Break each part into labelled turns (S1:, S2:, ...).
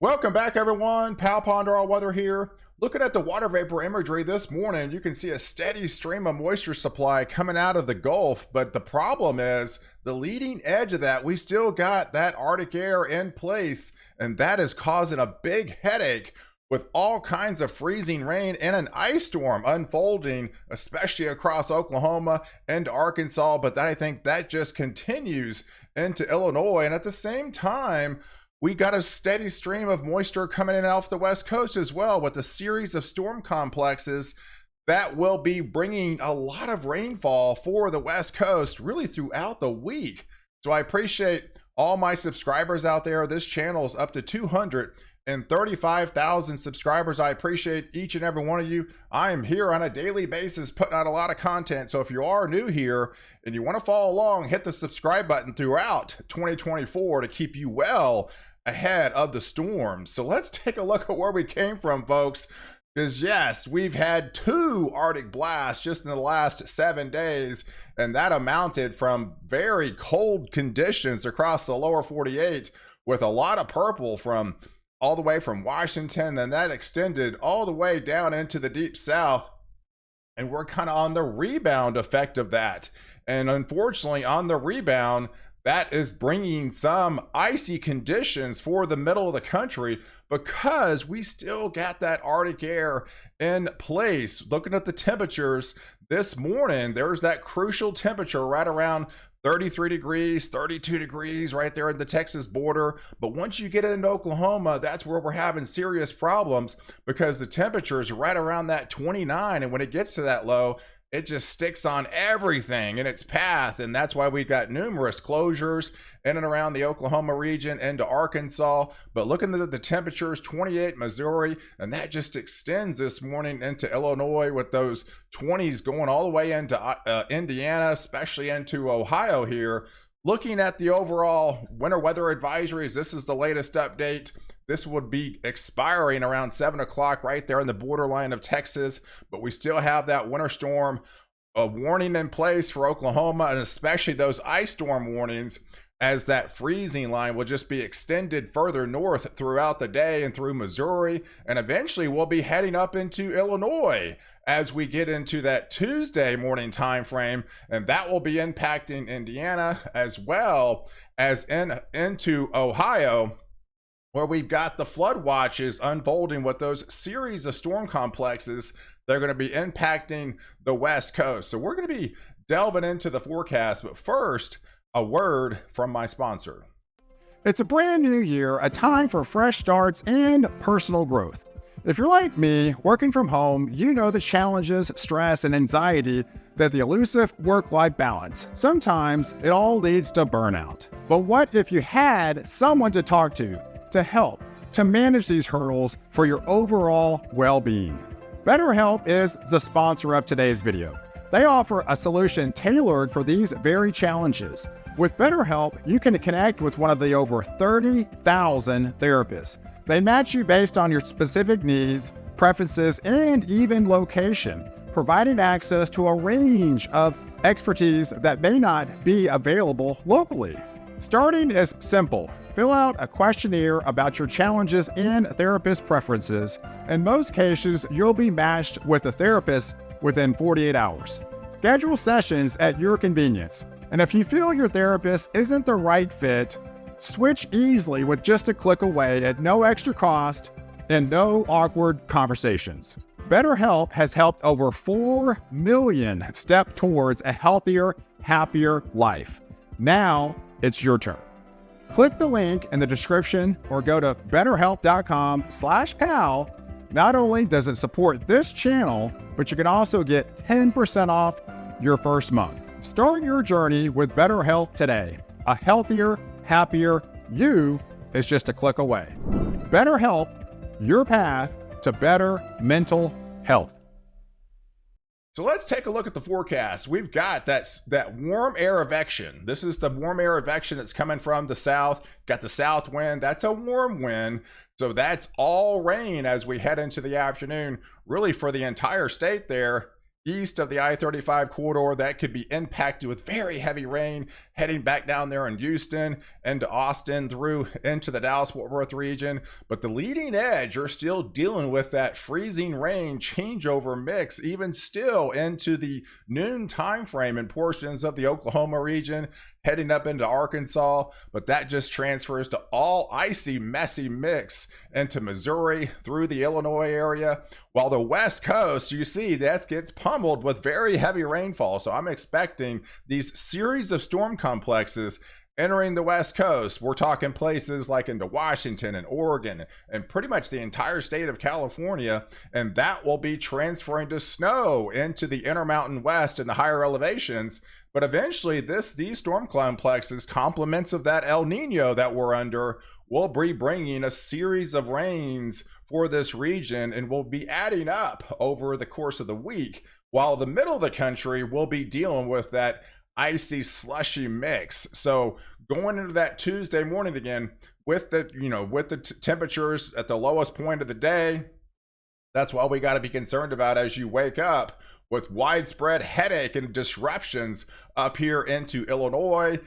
S1: Welcome back, everyone. Pal Ponder All Weather here. Looking at the water vapor imagery this morning, you can see a steady stream of moisture supply coming out of the Gulf. But the problem is the leading edge of that, we still got that Arctic air in place, and that is causing a big headache with all kinds of freezing rain and an ice storm unfolding, especially across Oklahoma and Arkansas. But I think that just continues into Illinois. And at the same time, we got a steady stream of moisture coming in off the West Coast as well, with a series of storm complexes that will be bringing a lot of rainfall for the West Coast really throughout the week. So I appreciate all my subscribers out there. This channel is up to 235,000 subscribers. I appreciate each and every one of you. I am here on a daily basis putting out a lot of content. So if you are new here and you want to follow along, hit the subscribe button throughout 2024 to keep you well ahead of the storms. So let's take a look at where we came from, folks. Because yes, we've had 2 Arctic blasts just in the last 7 days, and that amounted from very cold conditions across the lower 48 with a lot of purple from all the way from Washington. Then that extended all the way down into the deep south, and we're kind of on the rebound effect of that. And unfortunately, on the rebound, that is bringing some icy conditions for the middle of the country because we still got that Arctic air in place. Looking at the temperatures this morning, there's that crucial temperature right around 33 degrees, 32 degrees right there at the Texas border. But once you get into Oklahoma, that's where we're having serious problems because the temperature is right around that 29. And when it gets to that low, it just sticks on everything in its path. And that's why we've got numerous closures in and around the Oklahoma region into Arkansas. But looking at the temperatures, 28 Missouri, and that just extends this morning into Illinois with those 20s going all the way into Indiana, especially into Ohio here. Looking at the overall winter weather advisories, this is the latest update. This would be expiring around 7 o'clock right there in the borderline of Texas, but we still have that winter storm warning in place for Oklahoma, and especially those ice storm warnings, as that freezing line will just be extended further north throughout the day and through Missouri, and eventually we'll be heading up into Illinois as we get into that Tuesday morning time frame, and that will be impacting Indiana as well as into Ohio, where we've got the flood watches unfolding with those series of storm complexes that are going to be impacting the West Coast. So we're going to be delving into the forecast, but first, a word from my sponsor.
S2: It's a brand new year, a time for fresh starts and personal growth. If you're like me, working from home, you know the challenges, stress, and anxiety that the elusive work-life balance. Sometimes it all leads to burnout. But what if you had someone to talk to help to manage these hurdles for your overall well-being? BetterHelp is the sponsor of today's video. They offer a solution tailored for these very challenges. With BetterHelp, you can connect with one of the over 30,000 therapists. They match you based on your specific needs, preferences, and even location, providing access to a range of expertise that may not be available locally. Starting is simple. Fill out a questionnaire about your challenges and therapist preferences. In most cases, you'll be matched with a therapist within 48 hours. Schedule sessions at your convenience. And if you feel your therapist isn't the right fit, switch easily with just a click away at no extra cost and no awkward conversations. BetterHelp has helped over 4 million step towards a healthier, happier life. Now it's your turn. Click the link in the description or go to betterhelp.com/pal. Not only does it support this channel, but you can also get 10% off your first month. Start your journey with BetterHelp today. A healthier, happier you is just a click away. BetterHelp, your path to better mental health.
S1: So let's take a look at the forecast. We've got that warm air advection. This is the warm air advection that's coming from the south. Got the south wind. That's a warm wind. So that's all rain as we head into the afternoon, really for the entire state there. east of the I-35 corridor that could be impacted with very heavy rain heading back down there in Houston, into Austin, through into the Dallas-Fort Worth region. But the leading edge are still dealing with that freezing rain changeover mix, even still into the noon time frame in portions of the Oklahoma region, heading up into Arkansas. But that just transfers to all icy, messy mix into Missouri, through the Illinois area, while the West Coast, you see, that gets pummeled with very heavy rainfall. So I'm expecting these series of storm complexes entering the West Coast. We're talking places like into Washington and Oregon and pretty much the entire state of California, and that will be transferring to snow into the Intermountain West and the higher elevations. But eventually these storm complexes, complements of that El Nino that we're under, will be bringing a series of rains for this region, and will be adding up over the course of the week, while the middle of the country will be dealing with that icy, slushy mix. So going into that Tuesday morning again, with the temperatures at the lowest point of the day, that's what we got to be concerned about as you wake up, with widespread headache and disruptions up here into Illinois,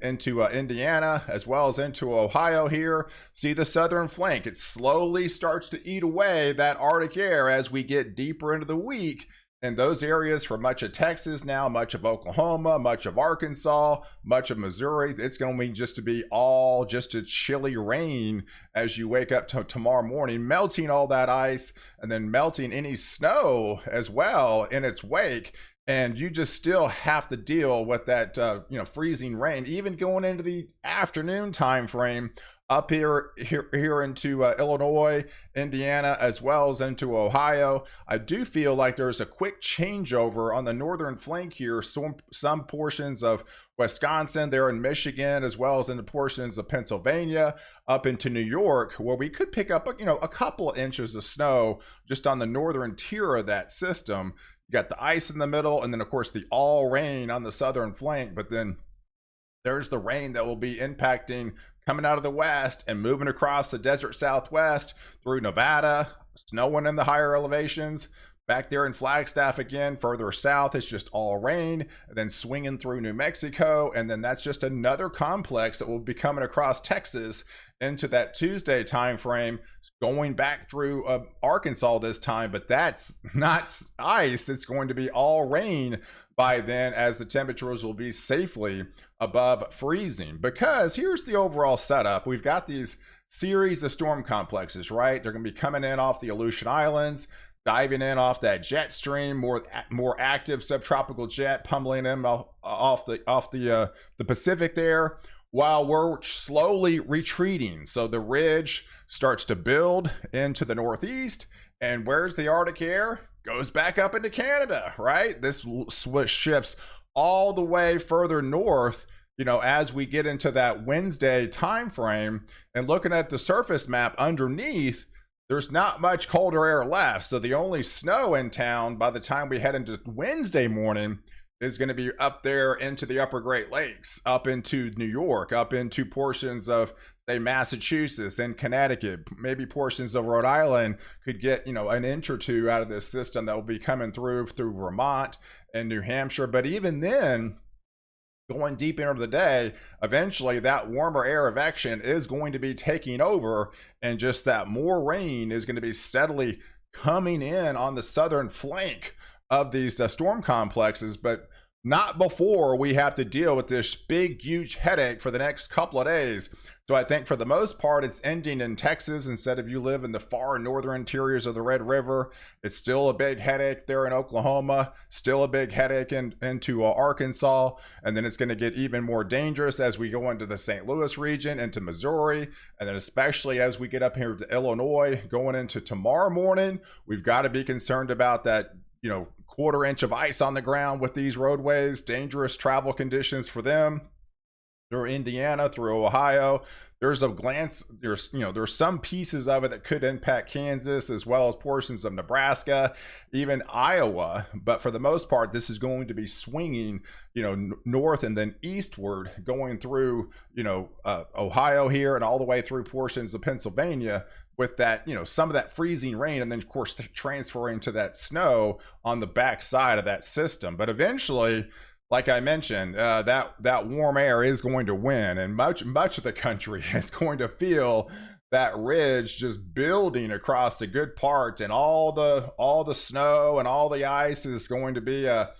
S1: into Indiana, as well as into Ohio here. See the southern flank, it slowly starts to eat away that Arctic air as we get deeper into the week. And those areas for much of Texas now, much of Oklahoma, much of Arkansas, much of Missouri, it's going to be just a chilly rain as you wake up to tomorrow morning, melting all that ice and then melting any snow as well in its wake. And you just still have to deal with that freezing rain, even going into the afternoon time frame up here into Illinois, Indiana, as well as into Ohio. I do feel like there's a quick changeover on the northern flank here. Some portions of Wisconsin, there in Michigan, as well as into portions of Pennsylvania, up into New York, where we could pick up a couple of inches of snow just on the northern tier of that system. You got the ice in the middle, and then of course the all rain on the southern flank. But then there's the rain that will be impacting, coming out of the west and moving across the desert southwest through Nevada, snowing in the higher elevations. Back there in Flagstaff again, further south, it's just all rain, and then swinging through New Mexico. And then that's just another complex that will be coming across Texas into that Tuesday time frame, going back through Arkansas this time. But that's not ice, it's going to be all rain by then, as the temperatures will be safely above freezing. Because here's the overall setup. We've got these series of storm complexes, right? They're going to be coming in off the Aleutian Islands, diving in off that jet stream, more active subtropical jet pummeling in off the Pacific there, while we're slowly retreating. So the ridge starts to build into the northeast, and where's the Arctic air? Goes back up into Canada, right? This shifts all the way further north, as we get into that Wednesday time frame. And looking at the surface map underneath, there's not much colder air left. So the only snow in town by the time we head into Wednesday morning is going to be up there into the upper Great Lakes, up into New York, up into portions of, say, Massachusetts and Connecticut. Maybe portions of Rhode Island could get, an inch or two out of this system that will be coming through Vermont and New Hampshire. But even then, going deep into the day, eventually that warmer air advection is going to be taking over, and just that more rain is going to be steadily coming in on the southern flank of these storm complexes, but not before we have to deal with this big, huge headache for the next couple of days. So I think for the most part, it's ending in Texas instead of you live in the far northern interiors of the Red River. It's still a big headache there in Oklahoma, still a big headache into Arkansas. And then it's going to get even more dangerous as we go into the St. Louis region, into Missouri. And then especially as we get up here to Illinois, going into tomorrow morning, we've got to be concerned about that, quarter inch of ice on the ground with these roadways, dangerous travel conditions for them. through Indiana, through Ohio. There's a glance, there's some pieces of it that could impact Kansas as well as portions of Nebraska, even Iowa. But for the most part, this is going to be swinging, north and then eastward, going through, Ohio here and all the way through portions of Pennsylvania, with that, some of that freezing rain, and then of course transferring to that snow on the backside of that system. But eventually, like I mentioned, that warm air is going to win, and much of the country is going to feel that ridge just building across a good part, and all the snow and all the ice is going to be a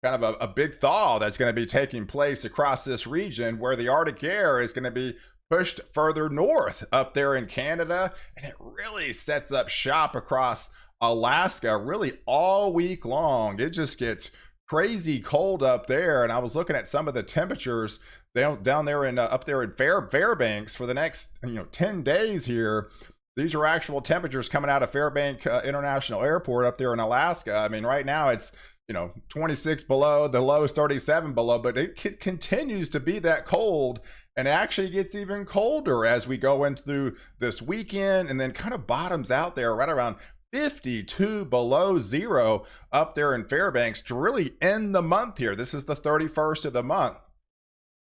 S1: kind of a big thaw that's going to be taking place across this region, where the Arctic air is going to be pushed further north up there in Canada, and it really sets up shop across Alaska really all week long. It just gets crazy cold up there, and I was looking at some of the temperatures down there in up there in Fairbanks for the next 10 days here. These are actual temperatures coming out of Fairbanks International Airport up there in Alaska. I mean, right now it's 26 below, the low is 37 below, but it continues to be that cold, and it actually gets even colder as we go into this weekend, and then kind of bottoms out there right around 52 below zero up there in Fairbanks to really end the month here. This is the 31st of the month.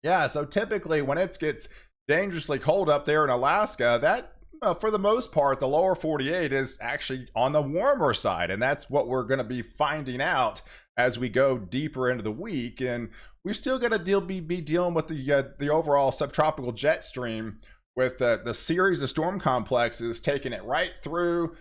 S1: Yeah, so typically when it gets dangerously cold up there in Alaska, that for the most part, the lower 48 is actually on the warmer side, and that's what we're going to be finding out as we go deeper into the week. And we're still going to be dealing with the overall subtropical jet stream, with the series of storm complexes taking it right through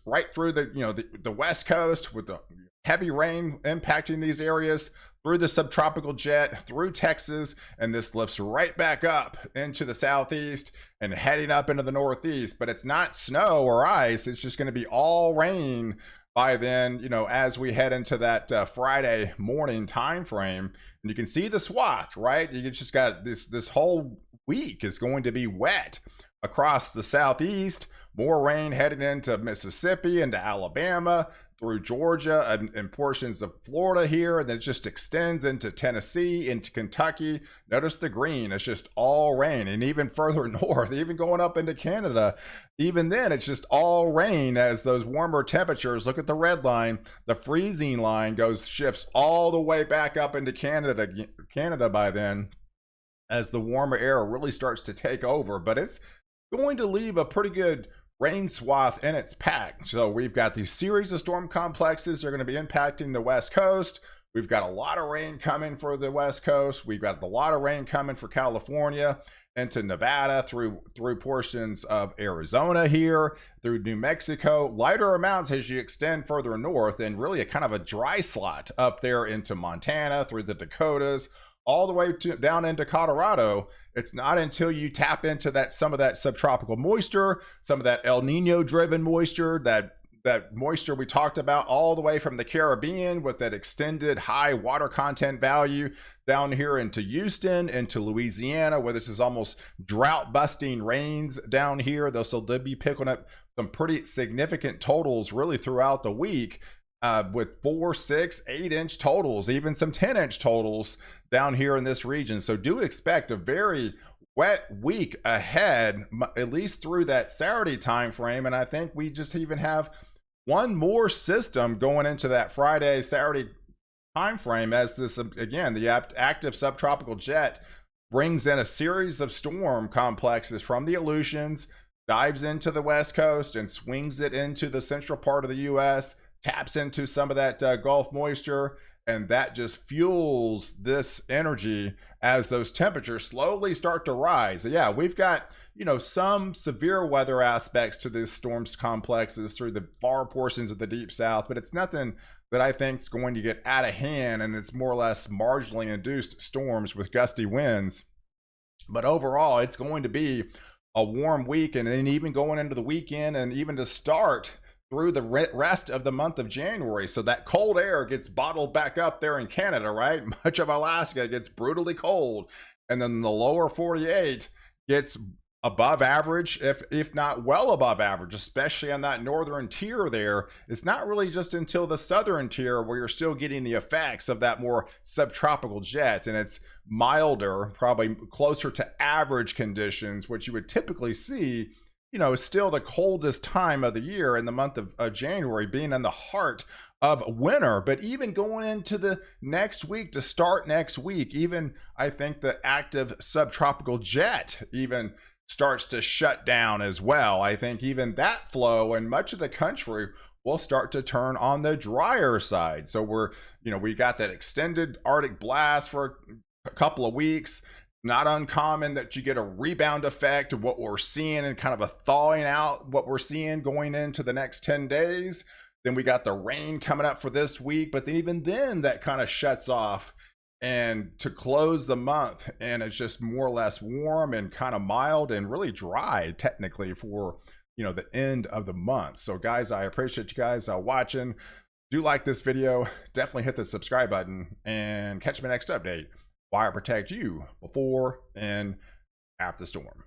S1: right through the West Coast, with the heavy rain impacting these areas, through the subtropical jet, through Texas, and this lifts right back up into the southeast and heading up into the northeast. But it's not snow or ice, it's just going to be all rain by then, as we head into that Friday morning time frame. And you can see the swath, right? You just got this whole week is going to be wet across the southeast. More rain heading into Mississippi, into Alabama, through Georgia, and portions of Florida here, and then it just extends into Tennessee, into Kentucky. Notice the green, it's just all rain. And even further north, even going up into Canada, even then it's just all rain as those warmer temperatures. Look at the red line, the freezing line shifts all the way back up into Canada by then, as the warmer air really starts to take over. But it's going to leave a pretty good rain swath in its pack. So we've got these series of storm complexes that are going to be impacting the West Coast. We've got a lot of rain coming for the West Coast. We've got a lot of rain coming for California, into Nevada, through portions of Arizona here, through New Mexico. Lighter amounts as you extend further north, and really a kind of a dry slot up there into Montana, through the Dakotas, all the way down into Colorado. It's not until you tap into some of that subtropical moisture, some of that El Nino driven moisture, that moisture we talked about, all the way from the Caribbean, with that extended high water content value down here into Houston, into Louisiana, where this is almost drought busting rains down here. They'll be picking up some pretty significant totals really throughout the week, with 4, 6, 8-inch totals, even some 10-inch totals down here in this region. So do expect a very wet week ahead, at least through that Saturday time frame. And I think we just even have one more system going into that Friday, Saturday time frame, as this, again, the active subtropical jet brings in a series of storm complexes from the Aleutians, dives into the West Coast and swings it into the central part of the U.S., taps into some of that Gulf moisture, and that just fuels this energy as those temperatures slowly start to rise. So yeah, we've got some severe weather aspects to these storms complexes through the far portions of the deep south, but it's nothing that I think is going to get out of hand, and it's more or less marginally induced storms with gusty winds. But overall, it's going to be a warm week, and then even going into the weekend, and even to start through the rest of the month of January. So that cold air gets bottled back up there in Canada, right? Much of Alaska gets brutally cold, and then the lower 48 gets above average, if not well above average, especially on that northern tier there. It's not really just until the southern tier where you're still getting the effects of that more subtropical jet, and it's milder, probably closer to average conditions, which you would typically see, you know, still the coldest time of the year in the month of January, being in the heart of winter. But even going into the next week, to start next week, even I think the active subtropical jet even starts to shut down as well. I think even that flow in much of the country will start to turn on the drier side. So we're, you know, we got that extended Arctic blast for a couple of weeks. Not uncommon that you get a rebound effect of what we're seeing and kind of a thawing out what we're seeing going into the next 10 days. Then we got the rain coming up for this week, but then even then that kind of shuts off, and to close the month, and it's just more or less warm and kind of mild and really dry technically for, you know, the end of the month. So guys, I appreciate you guys watching. Do like this video, definitely hit the subscribe button, and catch me next update. Wire protect you before and after the storm.